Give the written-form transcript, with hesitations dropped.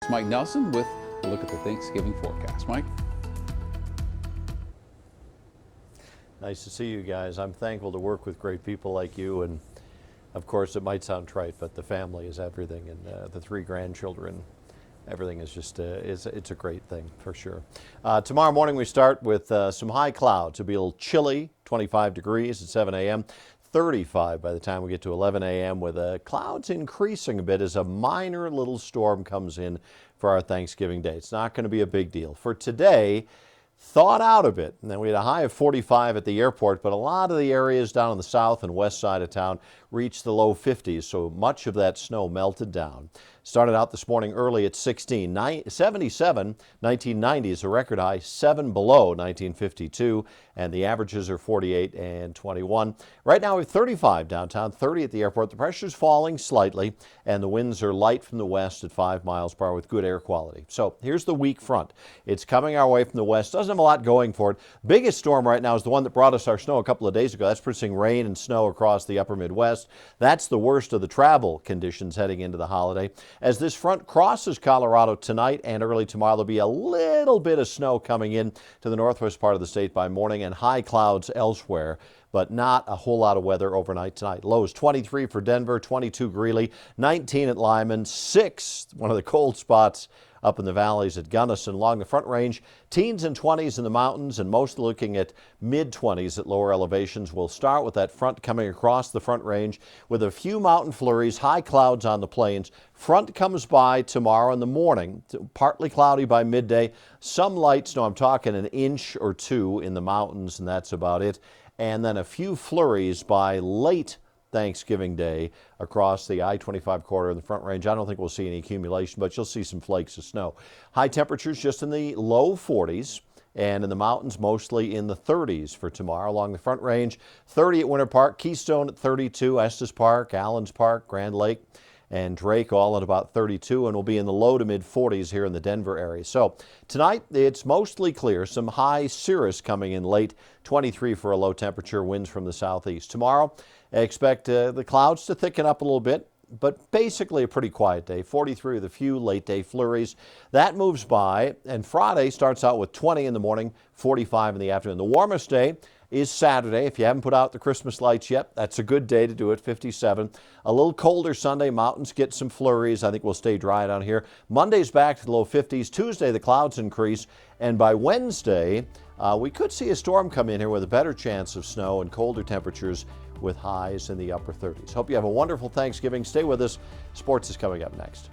Meteorologist Mike Nelson with a look at the Thanksgiving forecast. Mike? Nice to see you guys. I'm thankful to work with great people like you, and of course it might sound trite, but the family is everything, and the 3 grandchildren, everything is just, it's a great thing for sure. Tomorrow morning we start with some high clouds. It'll be a little chilly, 25 degrees at 7 a.m., 35 by the time we get to 11 a.m. with clouds increasing a bit as a minor little storm comes in for our Thanksgiving Day. It's not going to be a big deal. For today, thawed out a bit. And then we had a high of 45 at the airport, but a lot of the areas down on the south and west side of town reached the low 50s, so much of that snow melted down. Started out this morning early at 16, 77, 1990 is a record high, 7 below 1952, and the averages are 48 and 21. Right now we have 35 downtown, 30 at the airport. The pressure's falling slightly, and the winds are light from the west at 5 miles per hour with good air quality. So here's the weak front. It's coming our way from the west. Doesn't have a lot going for it. Biggest storm right now is the one that brought us our snow a couple of days ago. That's producing rain and snow across the upper Midwest. That's the worst of the travel conditions heading into the holiday. As this front crosses Colorado tonight and early tomorrow, there'll be a little bit of snow coming in to the northwest part of the state by morning and high clouds elsewhere, but not a whole lot of weather overnight tonight. Lows 23 for Denver, 22 Greeley, 19 at Lyman, 6, one of the cold spots up in the valleys at Gunnison. Along the Front Range, teens and 20s in the mountains, and most looking at mid-20s at lower elevations. We'll start with that front coming across the Front Range with a few mountain flurries, high clouds on the plains. Front comes by tomorrow in the morning, partly cloudy by midday. Some light snow, I'm talking an inch or 2 in the mountains, and that's about it. And then a few flurries by late Thanksgiving Day across the I-25 corridor in the Front Range. I don't think we'll see any accumulation, but you'll see some flakes of snow. High temperatures just in the low 40s, and in the mountains mostly in the 30s for tomorrow. Along the Front Range, 30 at Winter Park, Keystone at 32, Estes Park, Allens Park, Grand Lake, and Drake all at about 32, and we'll be in the low to mid 40s here in the Denver area. So tonight it's mostly clear. Some high cirrus coming in late, 23 for a low temperature, winds from the southeast. Tomorrow, expect the clouds to thicken up a little bit, but basically a pretty quiet day. 43 with a few late day flurries. That moves by, and Friday starts out with 20 in the morning, 45 in the afternoon. The warmest day is Saturday. If you haven't put out the Christmas lights yet, that's a good day to do it, 57. A little colder Sunday. Mountains get some flurries. I think we'll stay dry down here. Monday's back to the low 50s. Tuesday, the clouds increase. And by Wednesday, we could see a storm come in here with a better chance of snow and colder temperatures with highs in the upper 30s. Hope you have a wonderful Thanksgiving. Stay with us. Sports is coming up next.